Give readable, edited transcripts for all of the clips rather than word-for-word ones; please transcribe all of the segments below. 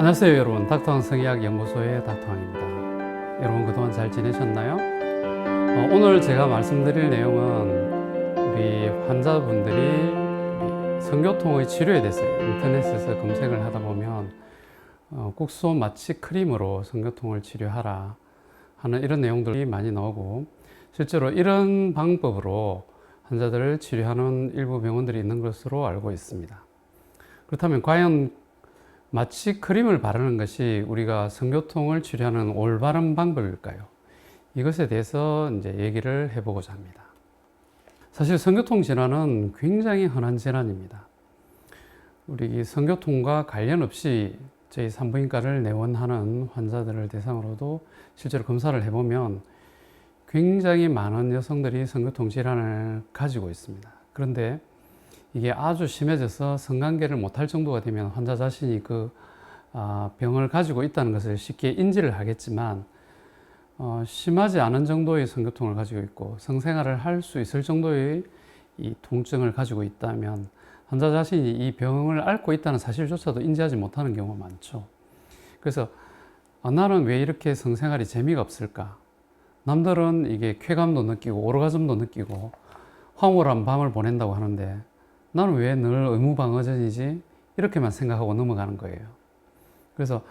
안녕하세요 여러분, 닥터왕 성의학연구소의 닥터왕입니다. 여러분 그동안 잘 지내셨나요? 오늘 제가 말씀드릴 내용은 우리 환자분들이 성교통의 치료에 대해서 인터넷에서 검색을 하다 보면 국소 마취 크림으로 성교통을 치료하라 하는 이런 내용들이 많이 나오고, 실제로 이런 방법으로 환자들을 치료하는 일부 병원들이 있는 것으로 알고 있습니다. 그렇다면 과연 마취 크림을 바르는 것이 우리가 성교통을 치료하는 올바른 방법일까요? 이것에 대해서 이제 얘기를 해보고자 합니다. 사실 성교통 질환은 굉장히 흔한 질환입니다. 우리 성교통과 관련 없이 저희 산부인과를 내원하는 환자들을 대상으로도 실제로 검사를 해보면 굉장히 많은 여성들이 성교통 질환을 가지고 있습니다. 그런데 이게 아주 심해져서 성관계를 못할 정도가 되면 환자 자신이 그 병을 가지고 있다는 것을 쉽게 인지를 하겠지만, 심하지 않은 정도의 성교통을 가지고 있고 성생활을 할 수 있을 정도의 이 통증을 가지고 있다면 환자 자신이 이 병을 앓고 있다는 사실조차도 인지하지 못하는 경우가 많죠. 그래서 나는 왜 이렇게 성생활이 재미가 없을까? 남들은 이게 쾌감도 느끼고 오르가즘도 느끼고 황홀한 밤을 보낸다고 하는데 나는 왜 늘 의무방어전이지? 이렇게만 생각하고 넘어가는 거예요. 그래서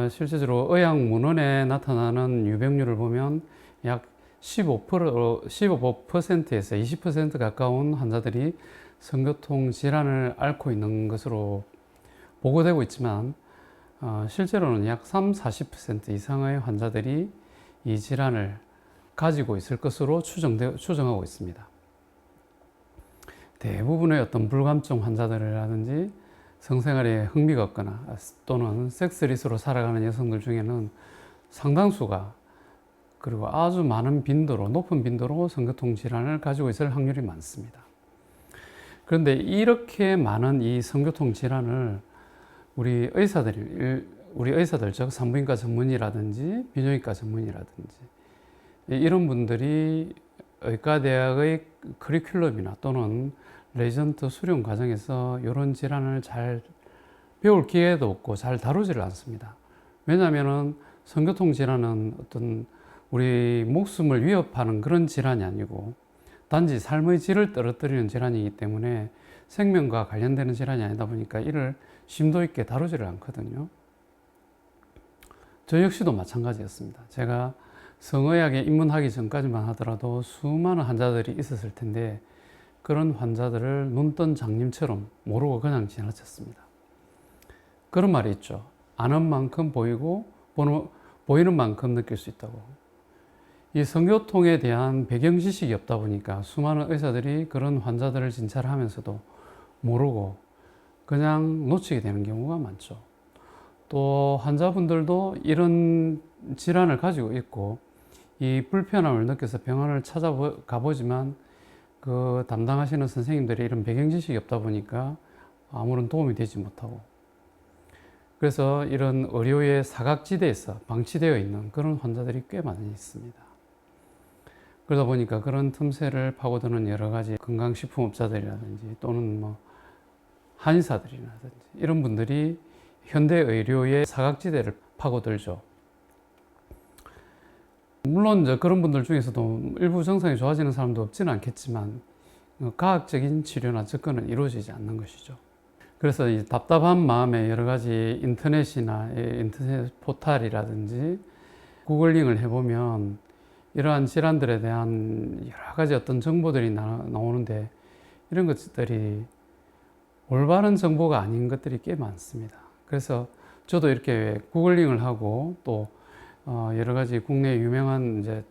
실제로 의학 문헌에 나타나는 유병률을 보면 약 15%에서 20% 가까운 환자들이 성교통 질환을 앓고 있는 것으로 보고되고 있지만, 실제로는 약 30-40% 이상의 환자들이 이 질환을 가지고 있을 것으로 추정하고 있습니다. 대부분의 어떤 불감증 환자들이라든지 성생활에 흥미가 없거나 또는 섹스리스로 살아가는 여성들 중에는 상당수가, 그리고 아주 많은 빈도로, 높은 빈도로 성교통 질환을 가지고 있을 확률이 많습니다. 그런데 이렇게 많은 이 성교통 질환을 우리 의사들, 즉 산부인과 전문의라든지 비뇨기과 전문의라든지 이런 분들이 의과대학의 커리큘럼이나 또는 레지던트 수련 과정에서 이런 질환을 잘 배울 기회도 없고 잘 다루지를 않습니다. 왜냐하면 성교통 질환은 어떤 우리 목숨을 위협하는 그런 질환이 아니고 단지 삶의 질을 떨어뜨리는 질환이기 때문에 생명과 관련되는 질환이 아니다 보니까 이를 심도 있게 다루지를 않거든요. 저 역시도 마찬가지였습니다. 제가 성의학에 입문하기 전까지만 하더라도 수많은 환자들이 있었을 텐데 그런 환자들을 눈뜬 장님처럼 모르고 그냥 지나쳤습니다. 그런 말이 있죠. 아는 만큼 보이고 보이는 만큼 느낄 수 있다고. 이 성교통에 대한 배경 지식이 없다 보니까 수많은 의사들이 그런 환자들을 진찰하면서도 모르고 그냥 놓치게 되는 경우가 많죠. 또 환자분들도 이런 질환을 가지고 있고 이 불편함을 느껴서 병원을 찾아가 보지만 그 담당하시는 선생님들이 이런 배경 지식이 없다 보니까 아무런 도움이 되지 못하고, 그래서 이런 의료의 사각지대에서 방치되어 있는 그런 환자들이 꽤 많이 있습니다. 그러다 보니까 그런 틈새를 파고드는 여러 가지 건강식품업자들이라든지 또는 한의사들이라든지 이런 분들이 현대 의료의 사각지대를 파고들죠. 물론 그런 분들 중에서도 일부 증상이 좋아지는 사람도 없지는 않겠지만 과학적인 치료나 접근은 이루어지지 않는 것이죠. 그래서 이 답답한 마음에 여러 가지 인터넷이나 인터넷 포털이라든지 구글링을 해보면 이러한 질환들에 대한 여러 가지 어떤 정보들이 나오는데 이런 것들이 올바른 정보가 아닌 것들이 꽤 많습니다. 그래서 저도 이렇게 구글링을 하고 또 여러 가지 국내 유명한 이제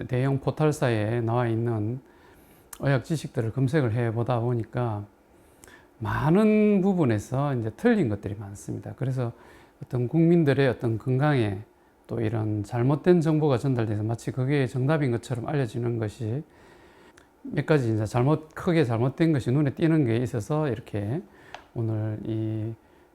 대형 포털사에 나와 있는 의학 지식들을 검색을 해 보다 보니까 많은 부분에서 이제 틀린 것들이 많습니다. 그래서 어떤 국민들의 어떤 건강에 또 이런 잘못된 정보가 전달돼서 마치 그게 정답인 것처럼 알려지는 것이 몇 가지 이제 크게 잘못된 것이 눈에 띄는 게 있어서 이렇게 오늘 이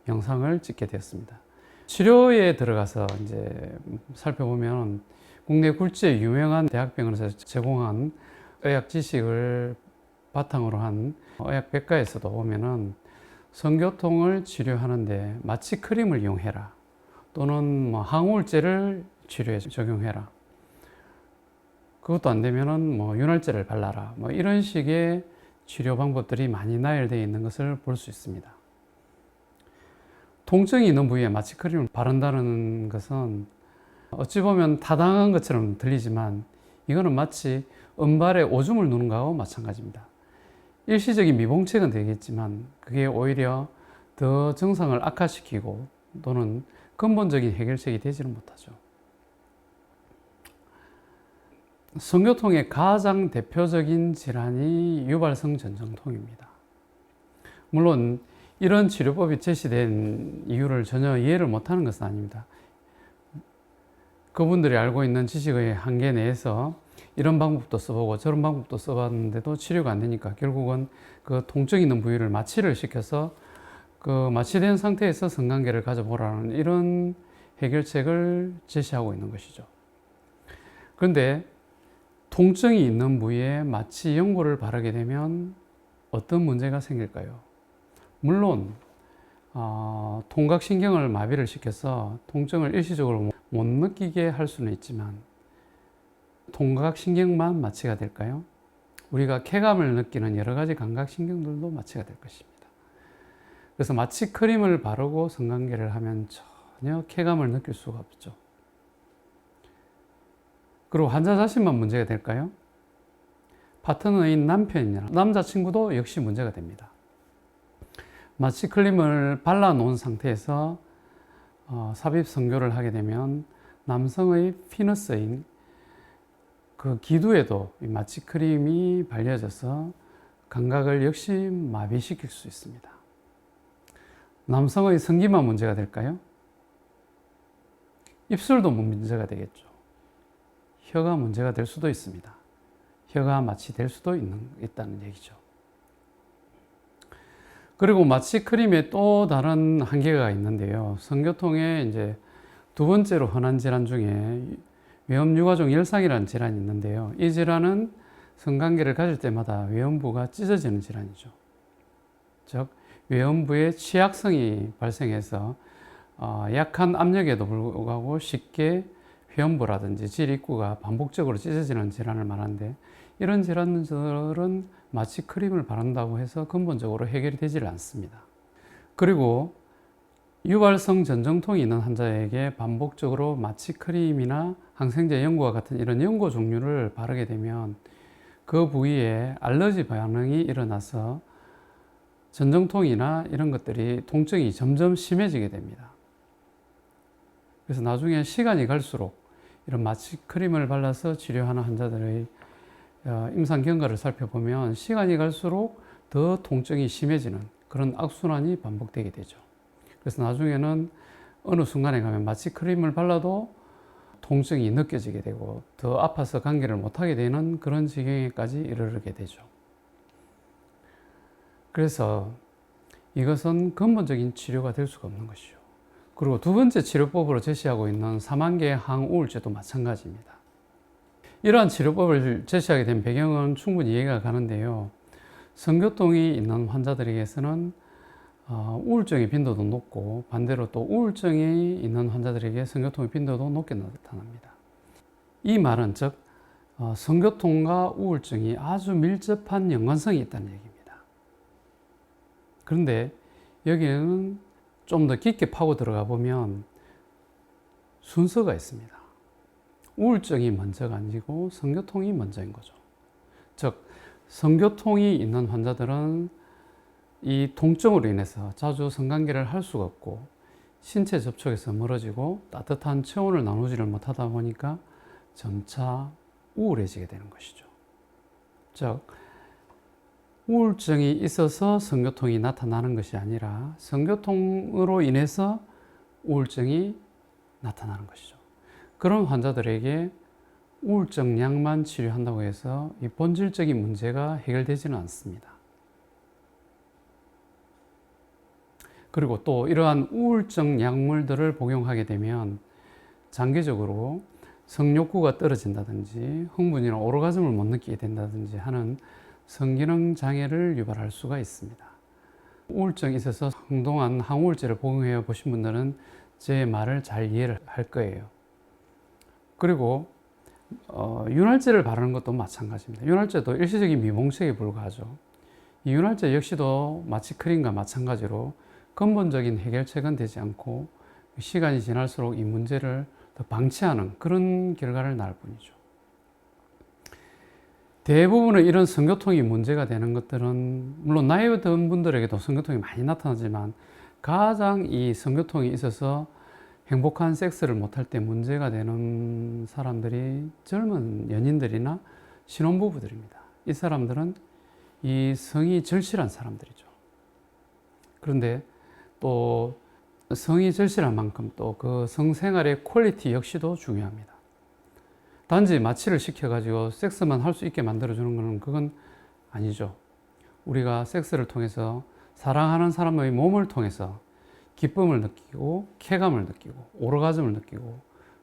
영상을 찍게 되었습니다. 치료에 들어가서 이제 살펴보면 국내 굴지의 유명한 대학병원에서 제공한 의학 지식을 바탕으로 한 의학 백과에서도 보면은 성교통을 치료하는데 마취 크림을 이용해라, 또는 뭐 항우울제를 치료에 적용해라, 그것도 안 되면은 뭐 윤활제를 발라라, 뭐 이런 식의 치료 방법들이 많이 나열되어 있는 것을 볼 수 있습니다. 통증이 있는 부위에 마취 크림을 바른다는 것은 어찌 보면 타당한 것처럼 들리지만 이거는 마치 은발에 오줌을 누는 것하고 마찬가지입니다. 일시적인 미봉책은 되겠지만 그게 오히려 더 증상을 악화시키고 또는 근본적인 해결책이 되지는 못하죠. 성교통의 가장 대표적인 질환이 유발성 전정통입니다. 물론 이런 치료법이 제시된 이유를 전혀 이해를 못하는 것은 아닙니다. 그분들이 알고 있는 지식의 한계 내에서 이런 방법도 써보고 저런 방법도 써봤는데도 치료가 안 되니까 결국은 그 통증 있는 부위를 마취를 시켜서 그 마취된 상태에서 성관계를 가져보라는 이런 해결책을 제시하고 있는 것이죠. 그런데 통증이 있는 부위에 마취 연고를 바르게 되면 어떤 문제가 생길까요? 물론 통각신경을 마비를 시켜서 통증을 일시적으로 못 느끼게 할 수는 있지만 통각신경만 마취가 될까요? 우리가 쾌감을 느끼는 여러 가지 감각신경들도 마취가 될 것입니다. 그래서 마취 크림을 바르고 성관계를 하면 전혀 쾌감을 느낄 수가 없죠. 그리고 환자 자신만 문제가 될까요? 파트너인 남편이나 남자친구도 역시 문제가 됩니다. 마취 크림을 발라 놓은 상태에서 삽입 성교를 하게 되면 남성의 피너스인 그 기두에도 이 마취 크림이 발려져서 감각을 역시 마비시킬 수 있습니다. 남성의 성기만 문제가 될까요? 입술도 문제가 되겠죠. 혀가 문제가 될 수도 있습니다. 혀가 마취될 수도 있다는 얘기죠. 그리고 마취 크림에 또 다른 한계가 있는데요. 성교통의 이제 두 번째로 흔한 질환 중에 외음유가종 열상이라는 질환이 있는데요. 이 질환은 성관계를 가질 때마다 외음부가 찢어지는 질환이죠. 즉 외음부의 취약성이 발생해서 약한 압력에도 불구하고 쉽게 회음부라든지 질입구가 반복적으로 찢어지는 질환을 말하는데, 이런 질환들은 마취 크림을 바른다고 해서 근본적으로 해결이 되질 않습니다. 그리고 유발성 전정통이 있는 환자에게 반복적으로 마취 크림이나 항생제 연고와 같은 이런 연고 종류를 바르게 되면 그 부위에 알러지 반응이 일어나서 전정통이나 이런 것들이 통증이 점점 심해지게 됩니다. 그래서 나중에 시간이 갈수록 이런 마취 크림을 발라서 치료하는 환자들의 임상 경과를 살펴보면 시간이 갈수록 더 통증이 심해지는 그런 악순환이 반복되게 되죠. 그래서 나중에는 어느 순간에 가면 마취 크림을 발라도 통증이 느껴지게 되고 더 아파서 관계를 못하게 되는 그런 지경에까지 이르게 되죠. 그래서 이것은 근본적인 치료가 될 수가 없는 것이죠. 그리고 두 번째 치료법으로 제시하고 있는 사만계 항우울제도 마찬가지입니다. 이러한 치료법을 제시하게 된 배경은 충분히 이해가 가는데요. 성교통이 있는 환자들에게서는 우울증의 빈도도 높고 반대로 또 우울증이 있는 환자들에게 성교통의 빈도도 높게 나타납니다. 이 말은 즉 성교통과 우울증이 아주 밀접한 연관성이 있다는 얘기입니다. 그런데 여기에는 좀 더 깊게 파고 들어가 보면 순서가 있습니다. 우울증이 먼저가 아니고 성교통이 먼저인 거죠. 즉 성교통이 있는 환자들은 이 통증으로 인해서 자주 성관계를 할 수가 없고 신체 접촉에서 멀어지고 따뜻한 체온을 나누지를 못하다 보니까 점차 우울해지게 되는 것이죠. 즉 우울증이 있어서 성교통이 나타나는 것이 아니라 성교통으로 인해서 우울증이 나타나는 것이죠. 그런 환자들에게 우울증 약만 치료한다고 해서 이 본질적인 문제가 해결되지는 않습니다. 그리고 또 이러한 우울증 약물들을 복용하게 되면 장기적으로 성욕구가 떨어진다든지 흥분이나 오르가즘을 못 느끼게 된다든지 하는 성기능 장애를 유발할 수가 있습니다. 우울증이 있어서 한동안 항우울제를 복용해 보신 분들은 제 말을 잘 이해를 할 거예요. 그리고 윤활제를 바르는 것도 마찬가지입니다. 윤활제도 일시적인 미봉책에 불과하죠. 이 윤활제 역시도 마취 크림과 마찬가지로 근본적인 해결책은 되지 않고 시간이 지날수록 이 문제를 더 방치하는 그런 결과를 낳을 뿐이죠. 대부분의 이런 성교통이 문제가 되는 것들은 물론 나이 든 분들에게도 성교통이 많이 나타나지만 가장 이 성교통이 있어서 행복한 섹스를 못할 때 문제가 되는 사람들이 젊은 연인들이나 신혼부부들입니다. 이 사람들은 이 성이 절실한 사람들이죠. 그런데 또 성이 절실한 만큼 또 그 성생활의 퀄리티 역시도 중요합니다. 단지 마취를 시켜가지고 섹스만 할 수 있게 만들어주는 것은 그건 아니죠. 우리가 섹스를 통해서 사랑하는 사람의 몸을 통해서 기쁨을 느끼고 쾌감을 느끼고 오르가즘을 느끼고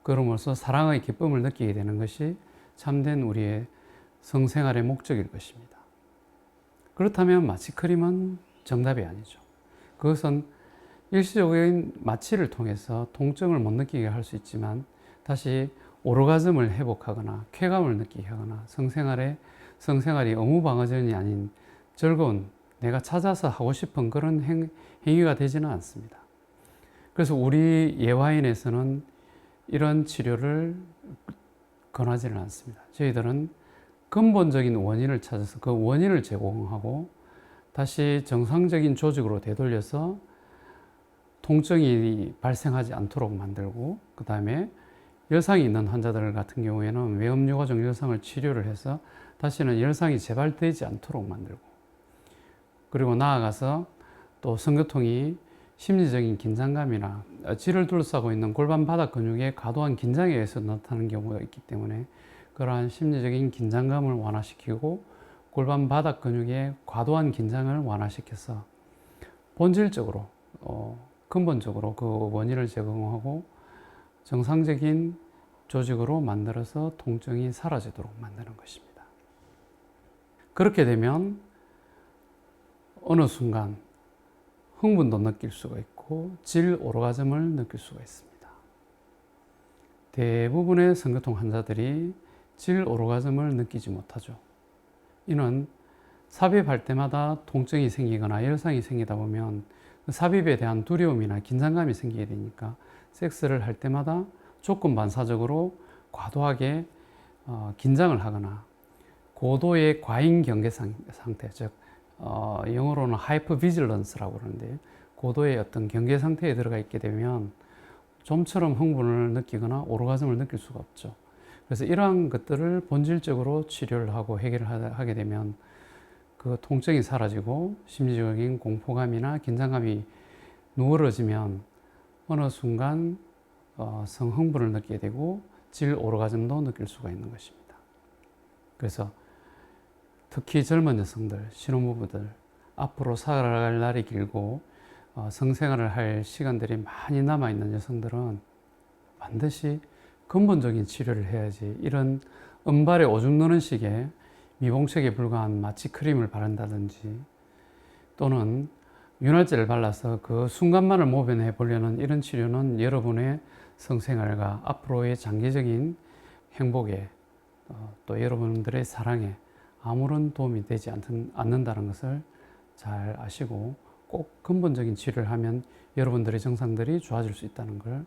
그럼으로써 사랑의 기쁨을 느끼게 되는 것이 참된 우리의 성생활의 목적일 것입니다. 그렇다면 마취 크림은 정답이 아니죠. 그것은 일시적인 마취를 통해서 통증을 못 느끼게 할 수 있지만 다시 오르가즘을 회복하거나 쾌감을 느끼게 하거나 성생활이 의무방어전이 아닌 즐거운 내가 찾아서 하고 싶은 그런 행위가 되지는 않습니다. 그래서 우리 예화인에서는 이런 치료를 권하지는 않습니다. 저희들은 근본적인 원인을 찾아서 그 원인을 제공하고 다시 정상적인 조직으로 되돌려서 통증이 발생하지 않도록 만들고 그 다음에 열상이 있는 환자들 같은 경우에는 외음유가족 열상을 치료를 해서 다시는 열상이 재발되지 않도록 만들고 그리고 나아가서 또 성교통이 심리적인 긴장감이나 쥐를 둘러싸고 있는 골반 바닥 근육의 과도한 긴장에 의해서 나타나는 경우가 있기 때문에 그러한 심리적인 긴장감을 완화시키고 골반 바닥 근육의 과도한 긴장을 완화시켜서 본질적으로 근본적으로 그 원인을 제공하고 정상적인 조직으로 만들어서 통증이 사라지도록 만드는 것입니다. 그렇게 되면 어느 순간 흥분도 느낄 수가 있고 질 오르가즘을 느낄 수가 있습니다. 대부분의 성교통 환자들이 질 오르가즘을 느끼지 못하죠. 이는 삽입할 때마다 통증이 생기거나 열상이 생기다 보면 삽입에 대한 두려움이나 긴장감이 생기게 되니까 섹스를 할 때마다 조건 반사적으로 과도하게 긴장을 하거나 고도의 과잉 경계 상태, 즉 영어로는 하이퍼 비질런스라고 그러는데 고도의 어떤 경계 상태에 들어가 있게 되면 좀처럼 흥분을 느끼거나 오르가즘을 느낄 수가 없죠. 그래서 이러한 것들을 본질적으로 치료를 하고 해결을 하게 되면 그 통증이 사라지고 심리적인 공포감이나 긴장감이 누그러지면 어느 순간 성흥분을 느끼게 되고 질 오르가즘도 느낄 수가 있는 것입니다. 그래서 특히 젊은 여성들, 신혼부부들, 앞으로 살아갈 날이 길고 성생활을 할 시간들이 많이 남아있는 여성들은 반드시 근본적인 치료를 해야지 이런 은발에 오줌 누는 식의 미봉책에 불과한 마취 크림을 바른다든지 또는 윤활제를 발라서 그 순간만을 모면해 보려는 이런 치료는 여러분의 성생활과 앞으로의 장기적인 행복에 또 여러분들의 사랑에 아무런 도움이 되지 않는다는 것을 잘 아시고 꼭 근본적인 치료를 하면 여러분들의 증상들이 좋아질 수 있다는 걸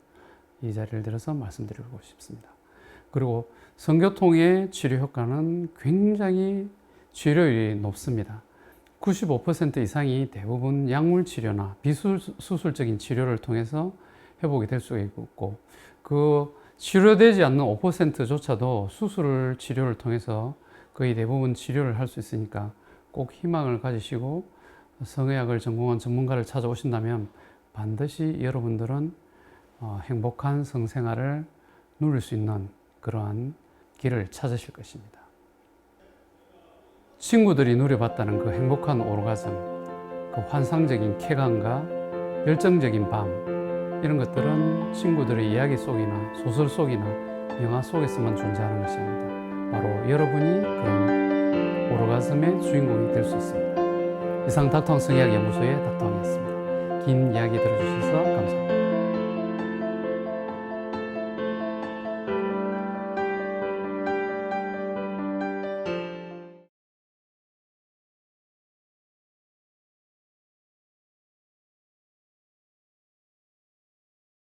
이 자리를 들어서 말씀드리고 싶습니다. 그리고 성교통의 치료 효과는 굉장히 치료율이 높습니다. 95% 이상이 대부분 약물 치료나 비수술적인 치료를 통해서 회복이 될 수가 있고 그 치료되지 않는 5%조차도 수술 치료를 통해서 거의 대부분 치료를 할 수 있으니까 꼭 희망을 가지시고 성의학을 전공한 전문가를 찾아오신다면 반드시 여러분들은 행복한 성생활을 누릴 수 있는 그러한 길을 찾으실 것입니다. 친구들이 누려봤다는 그 행복한 오르가즘, 그 환상적인 쾌감과 열정적인 밤, 이런 것들은 친구들의 이야기 속이나 소설 속이나 영화 속에서만 존재하는 것입니다. 바로 여러분이 그런 오르가즘의 주인공이 될 수 있습니다. 이상 닥터왕 성의학 연구소의 닥터왕이었습니다. 긴 이야기 들어주셔서 감사합니다.